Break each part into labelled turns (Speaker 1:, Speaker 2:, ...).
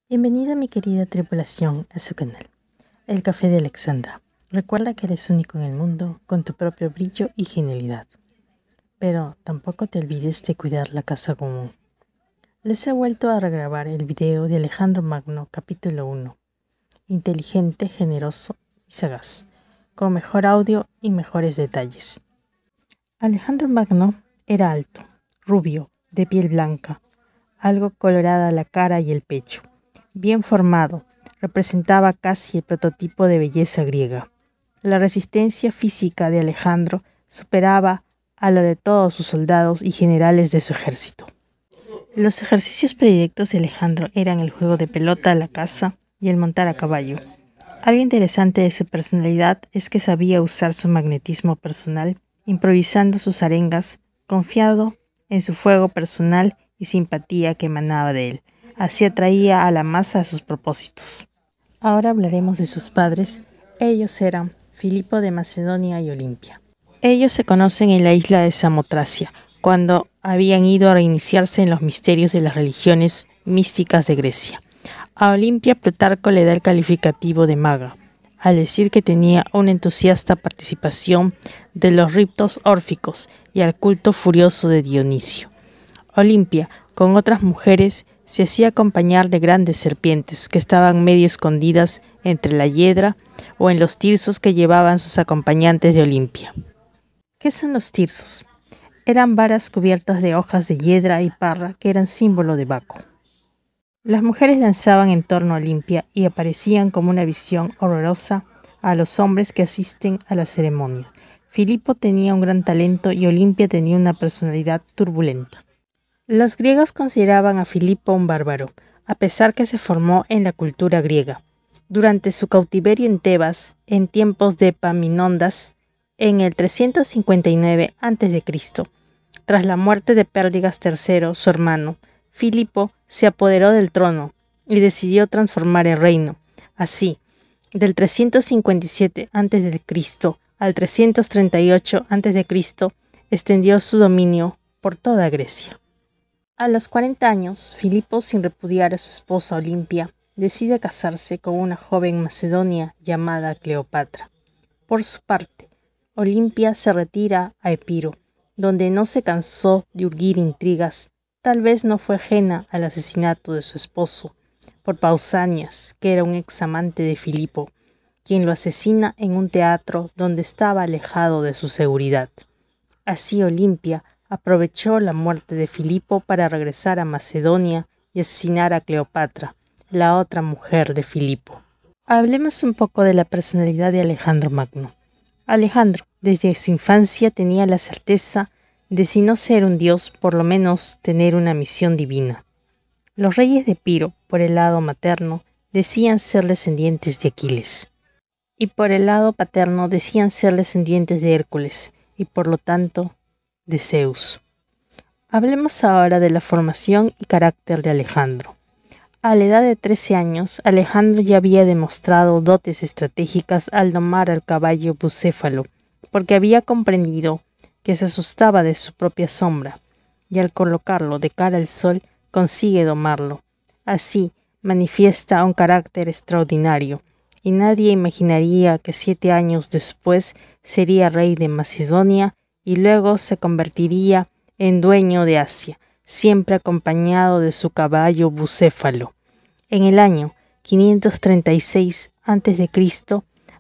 Speaker 1: Bienvenida mi querida tripulación a su canal, El Café de Alexandra. Recuerda que eres único en el mundo con tu propio brillo y genialidad. Pero tampoco te olvides de cuidar la casa común. Les he vuelto a regrabar el video de Alejandro Magno, capítulo 1. Inteligente, generoso y sagaz, con mejor audio y mejores detalles. Alejandro Magno era alto, rubio, de piel blanca, algo colorada la cara y el pecho. Bien formado, representaba casi el prototipo de belleza griega. La resistencia física de Alejandro superaba a la de todos sus soldados y generales de su ejército. Los ejercicios predilectos de Alejandro eran el juego de pelota, la caza y el montar a caballo. Algo interesante de su personalidad es que sabía usar su magnetismo personal, improvisando sus arengas, confiado en su fuego personal y simpatía que emanaba de él. Así atraía a la masa a sus propósitos. Ahora hablaremos de sus padres. Ellos eran Filipo de Macedonia y Olimpia. Ellos se conocen en la isla de Samotracia, cuando habían ido a reiniciarse en los misterios de las religiones místicas de Grecia. A Olimpia Plutarco le da el calificativo de maga, al decir que tenía una entusiasta participación de los ritos órficos y al culto furioso de Dionisio. Olimpia, con otras mujeres, se hacía acompañar de grandes serpientes que estaban medio escondidas entre la hiedra o en los tirsos que llevaban sus acompañantes de Olimpia. ¿Qué son los tirsos? Eran varas cubiertas de hojas de hiedra y parra que eran símbolo de Baco. Las mujeres danzaban en torno a Olimpia y aparecían como una visión horrorosa a los hombres que asisten a la ceremonia. Filipo tenía un gran talento y Olimpia tenía una personalidad turbulenta. Los griegos consideraban a Filipo un bárbaro, a pesar que se formó en la cultura griega. Durante su cautiverio en Tebas, en tiempos de Epaminondas, en el 359 a.C., tras la muerte de Pérdigas III, su hermano, Filipo se apoderó del trono y decidió transformar el reino. Así, del 357 a.C. al 338 a.C., extendió su dominio por toda Grecia. A los 40 años, Filipo, sin repudiar a su esposa Olimpia, decide casarse con una joven macedonia llamada Cleopatra. Por su parte, Olimpia se retira a Epiro, donde no se cansó de urgir intrigas. Tal vez no fue ajena al asesinato de su esposo por Pausanias, que era un examante de Filipo, quien lo asesina en un teatro donde estaba alejado de su seguridad. Así Olimpia aprovechó la muerte de Filipo para regresar a Macedonia y asesinar a Cleopatra, la otra mujer de Filipo. Hablemos un poco de la personalidad de Alejandro Magno. Alejandro, desde su infancia, tenía la certeza de, si no ser un dios, por lo menos tener una misión divina. Los reyes de Epiro, por el lado materno, decían ser descendientes de Aquiles, y por el lado paterno decían ser descendientes de Hércules, y por lo tanto, de Zeus. Hablemos ahora de la formación y carácter de Alejandro. A la edad de 13 años, Alejandro ya había demostrado dotes estratégicas al domar al caballo bucéfalo, porque había comprendido que se asustaba de su propia sombra, y al colocarlo de cara al sol consigue domarlo. Así manifiesta un carácter extraordinario, y nadie imaginaría que 7 años después sería rey de Macedonia y luego se convertiría en dueño de Asia, siempre acompañado de su caballo bucéfalo. En el año 536 a.C.,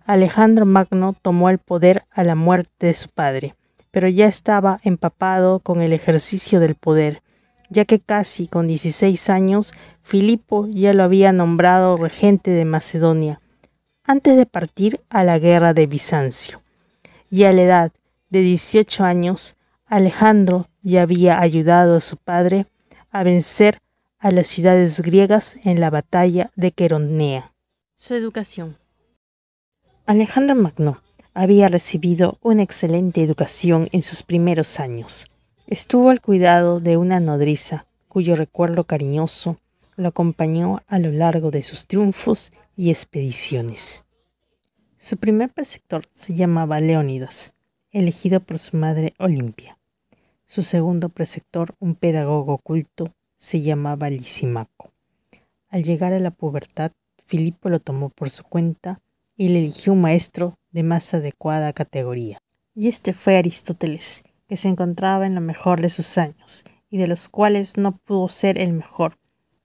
Speaker 1: Alejandro Magno tomó el poder a la muerte de su padre, pero ya estaba empapado con el ejercicio del poder, ya que casi con 16 años Filipo ya lo había nombrado regente de Macedonia, antes de partir a la guerra de Bizancio. Y a la edad de 18 años, Alejandro ya había ayudado a su padre a vencer a las ciudades griegas en la batalla de Queronea. Su educación. Alejandro Magno había recibido una excelente educación en sus primeros años. Estuvo al cuidado de una nodriza, cuyo recuerdo cariñoso lo acompañó a lo largo de sus triunfos y expediciones. Su primer preceptor se llamaba Leónidas, elegido por su madre Olimpia. Su segundo preceptor, un pedagogo culto, se llamaba Lisímaco. Al llegar a la pubertad, Filipo lo tomó por su cuenta y le eligió un maestro de más adecuada categoría. Y este fue Aristóteles, que se encontraba en lo mejor de sus años, y de los cuales no pudo ser el mejor,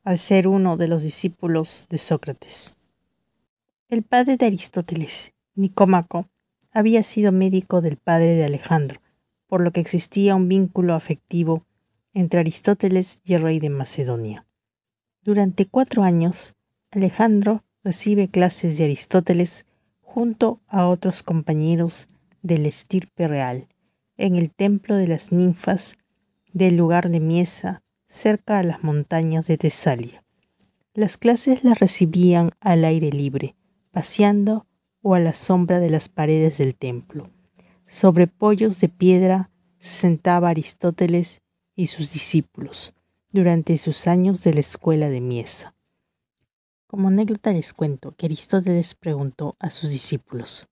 Speaker 1: al ser uno de los discípulos de Sócrates. El padre de Aristóteles, Nicómaco, había sido médico del padre de Alejandro, por lo que existía un vínculo afectivo entre Aristóteles y el rey de Macedonia. Durante 4 años, Alejandro recibe clases de Aristóteles junto a otros compañeros de la estirpe real, en el templo de las ninfas del lugar de Miesa, cerca a las montañas de Tesalia. Las clases las recibían al aire libre, paseando o a la sombra de las paredes del templo. Sobre pollos de piedra se sentaba Aristóteles y sus discípulos durante sus años de la escuela de Miesa. Como anécdota les cuento que Aristóteles preguntó a sus discípulos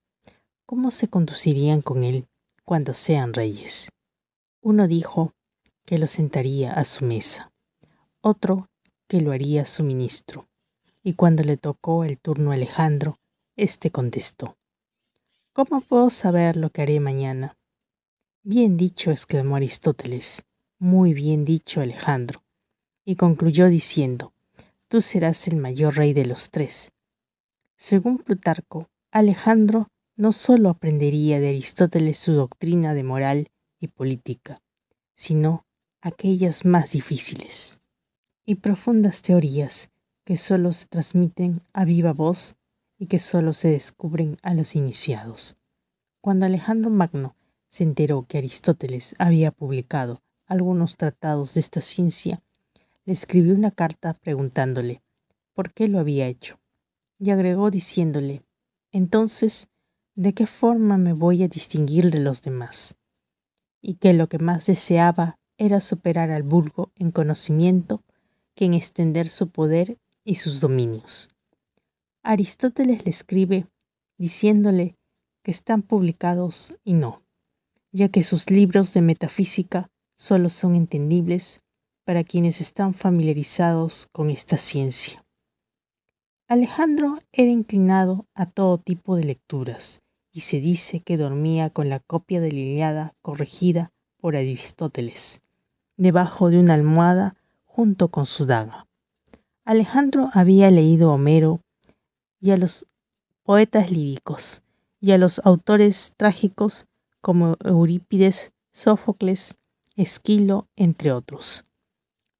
Speaker 1: cómo se conducirían con él cuando sean reyes. Uno dijo que lo sentaría a su mesa, otro que lo haría su ministro, y cuando le tocó el turno a Alejandro, éste contestó: ¿Cómo puedo saber lo que haré mañana? Bien dicho, exclamó Aristóteles, muy bien dicho, Alejandro, y concluyó diciendo: tú serás el mayor rey de los 3. Según Plutarco, Alejandro no solo aprendería de Aristóteles su doctrina de moral y política, sino aquellas más difíciles y profundas teorías que solo se transmiten a viva voz y que solo se descubren a los iniciados. Cuando Alejandro Magno se enteró que Aristóteles había publicado algunos tratados de esta ciencia, le escribió una carta preguntándole por qué lo había hecho, y agregó diciéndole: entonces, ¿de qué forma me voy a distinguir de los demás? Y que lo que más deseaba era superar al vulgo en conocimiento que en extender su poder y sus dominios. Aristóteles le escribe diciéndole que están publicados y no, ya que sus libros de metafísica solo son entendibles para quienes están familiarizados con esta ciencia. Alejandro era inclinado a todo tipo de lecturas y se dice que dormía con la copia de la Ilíada corregida por Aristóteles, debajo de una almohada junto con su daga. Alejandro había leído a Homero y a los poetas líricos y a los autores trágicos como Eurípides, Sófocles, Esquilo, entre otros.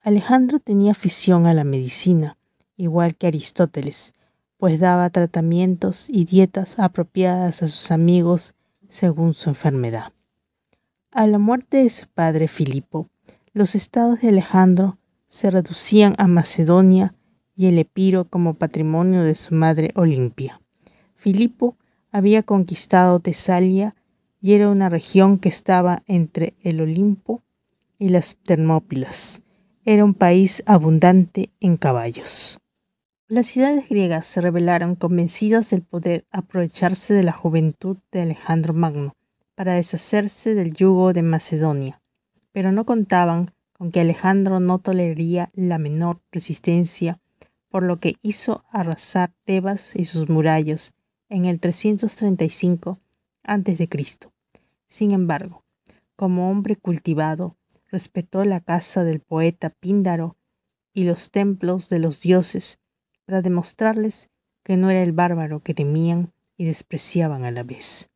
Speaker 1: Alejandro tenía afición a la medicina, igual que Aristóteles, pues daba tratamientos y dietas apropiadas a sus amigos según su enfermedad. A la muerte de su padre Filipo, los estados de Alejandro se reducían a Macedonia y el Epiro como patrimonio de su madre Olimpia. Filipo había conquistado Tesalia y era una región que estaba entre el Olimpo y las Termópilas. Era un país abundante en caballos. Las ciudades griegas se rebelaron convencidas del poder aprovecharse de la juventud de Alejandro Magno para deshacerse del yugo de Macedonia, pero no contaban con que Alejandro no toleraría la menor resistencia, por lo que hizo arrasar Tebas y sus murallas en el 335 a.C. Sin embargo, como hombre cultivado, respetó la casa del poeta Píndaro y los templos de los dioses para demostrarles que no era el bárbaro que temían y despreciaban a la vez.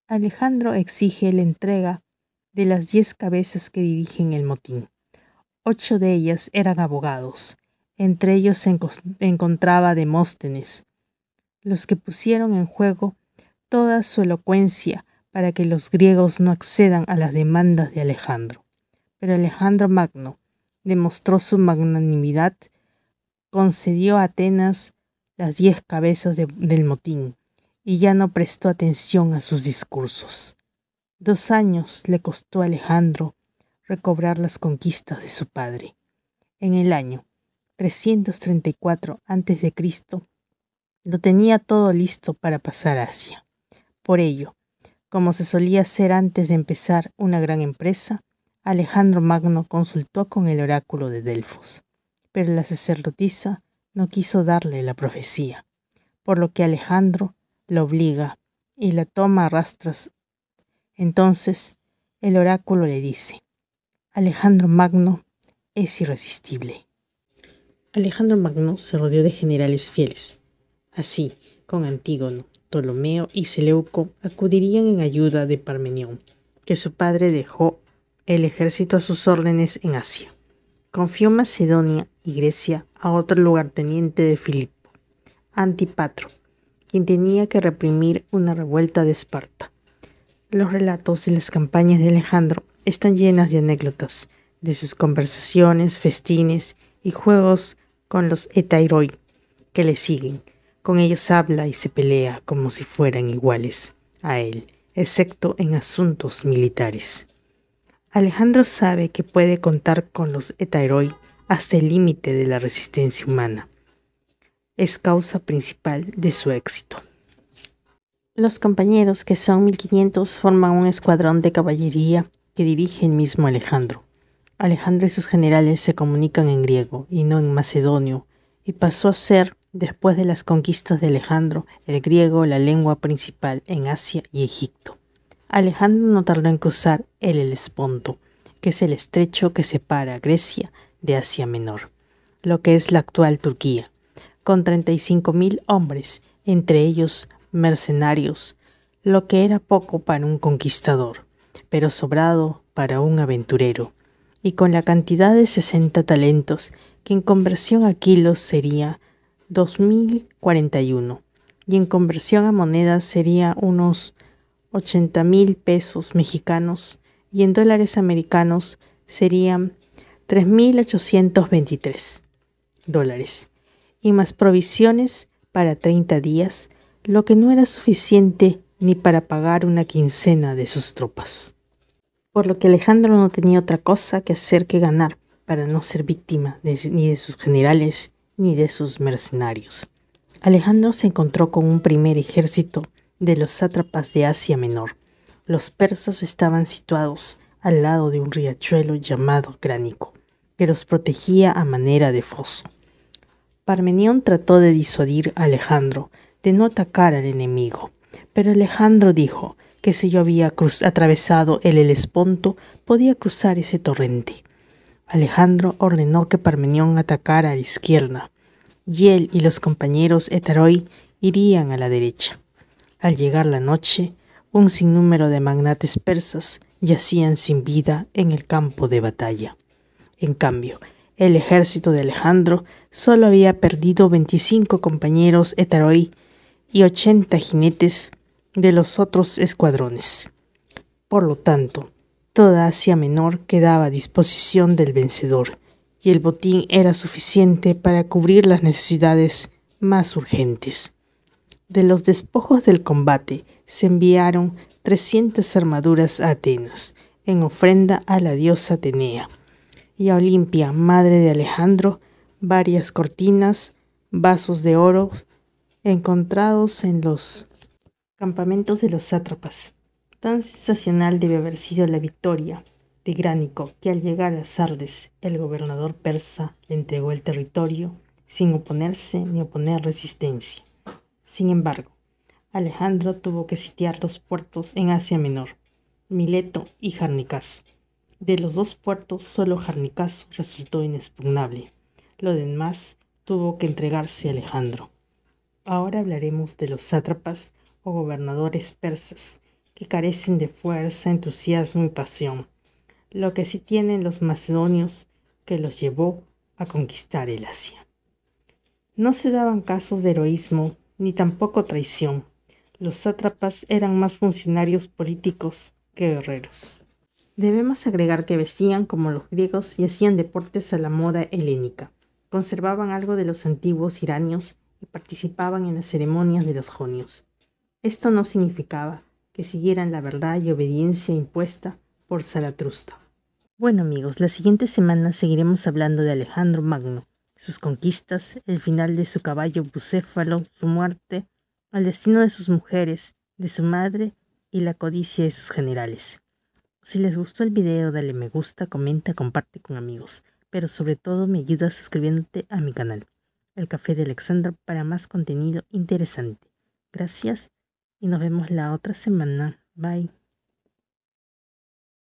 Speaker 1: Alejandro exige la entrega de las 10 cabezas que dirigen el motín. 8 de ellas eran abogados. Entre ellos se encontraba Demóstenes, los que pusieron en juego toda su elocuencia para que los griegos no accedan a las demandas de Alejandro. Pero Alejandro Magno demostró su magnanimidad, concedió a Atenas las 10 cabezas del motín y ya no prestó atención a sus discursos. 2 años le costó a Alejandro recobrar las conquistas de su padre. En el año 334 a.C., lo tenía todo listo para pasar a Asia. Por ello, como se solía hacer antes de empezar una gran empresa, Alejandro Magno consultó con el oráculo de Delfos, pero la sacerdotisa no quiso darle la profecía, por lo que Alejandro la obliga y la toma a rastras. Entonces el oráculo le dice: Alejandro Magno es irresistible. Alejandro Magno se rodeó de generales fieles. Así, con Antígono, Ptolomeo y Seleuco acudirían en ayuda de Parmenión, que su padre dejó el ejército a sus órdenes en Asia. Confió Macedonia y Grecia a otro lugarteniente de Filipo, Antipatro, quien tenía que reprimir una revuelta de Esparta. Los relatos de las campañas de Alejandro están llenas de anécdotas de sus conversaciones, festines y juegos con los hetairoi que le siguen. Con ellos habla y se pelea como si fueran iguales a él, excepto en asuntos militares. Alejandro sabe que puede contar con los hetairoi hasta el límite de la resistencia humana. Es causa principal de su éxito. Los compañeros, que son 1500, forman un escuadrón de caballería que dirige el mismo Alejandro. Alejandro y sus generales se comunican en griego y no en macedonio, y pasó a ser, después de las conquistas de Alejandro, el griego la lengua principal en Asia y Egipto. Alejandro no tardó en cruzar el Helesponto, que es el estrecho que separa a Grecia de Asia Menor, lo que es la actual Turquía, con 35.000 hombres, entre ellos mercenarios, lo que era poco para un conquistador, pero sobrado para un aventurero, y con la cantidad de 60 talentos, que en conversión a kilos sería 2.041, y en conversión a monedas sería unos 80.000 pesos mexicanos, y en dólares americanos serían 3.823 dólares, y más provisiones para 30 días, lo que no era suficiente ni para pagar una quincena de sus tropas. Por lo que Alejandro no tenía otra cosa que hacer que ganar, para no ser víctima ni de sus generales ni de sus mercenarios. Alejandro se encontró con un primer ejército de los sátrapas de Asia Menor. Los persas estaban situados al lado de un riachuelo llamado Gránico, que los protegía a manera de foso. Parmenión trató de disuadir a Alejandro de no atacar al enemigo, pero Alejandro dijo que si yo había atravesado el Helesponto, podía cruzar ese torrente. Alejandro ordenó que Parmenión atacara a la izquierda, y él y los compañeros hetairoi irían a la derecha. Al llegar la noche, un sinnúmero de magnates persas yacían sin vida en el campo de batalla. En cambio, el ejército de Alejandro solo había perdido 25 compañeros hetairoi y 80 jinetes de los otros escuadrones. Por lo tanto, toda Asia Menor quedaba a disposición del vencedor, y el botín era suficiente para cubrir las necesidades más urgentes. De los despojos del combate se enviaron 300 armaduras a Atenas, en ofrenda a la diosa Atenea, y a Olimpia, madre de Alejandro, varias cortinas, vasos de oro encontrados en los campamentos de los sátrapas. Tan sensacional debe haber sido la victoria de Gránico, que al llegar a Sardes, el gobernador persa le entregó el territorio sin oponerse ni oponer resistencia. Sin embargo, Alejandro tuvo que sitiar 2 puertos en Asia Menor, Mileto y Jarnicaso. De los 2 puertos, solo Jarnicaso resultó inexpugnable. Lo demás tuvo que entregarse a Alejandro. Ahora hablaremos de los sátrapas o gobernadores persas, que carecen de fuerza, entusiasmo y pasión, lo que sí tienen los macedonios, que los llevó a conquistar el Asia. No se daban casos de heroísmo ni tampoco traición. Los sátrapas eran más funcionarios políticos que guerreros. Debemos agregar que vestían como los griegos y hacían deportes a la moda helénica. Conservaban algo de los antiguos iranios y participaban en las ceremonias de los jonios. Esto no significaba que siguieran la verdad y obediencia impuesta por Zaratrusta. Bueno amigos, la siguiente semana seguiremos hablando de Alejandro Magno, sus conquistas, el final de su caballo Bucéfalo, su muerte, el destino de sus mujeres, de su madre y la codicia de sus generales. Si les gustó el video, dale me gusta, comenta, comparte con amigos, pero sobre todo me ayuda suscribiéndote a mi canal. el café de Alexandra para más contenido interesante. Gracias y nos vemos la otra semana. Bye.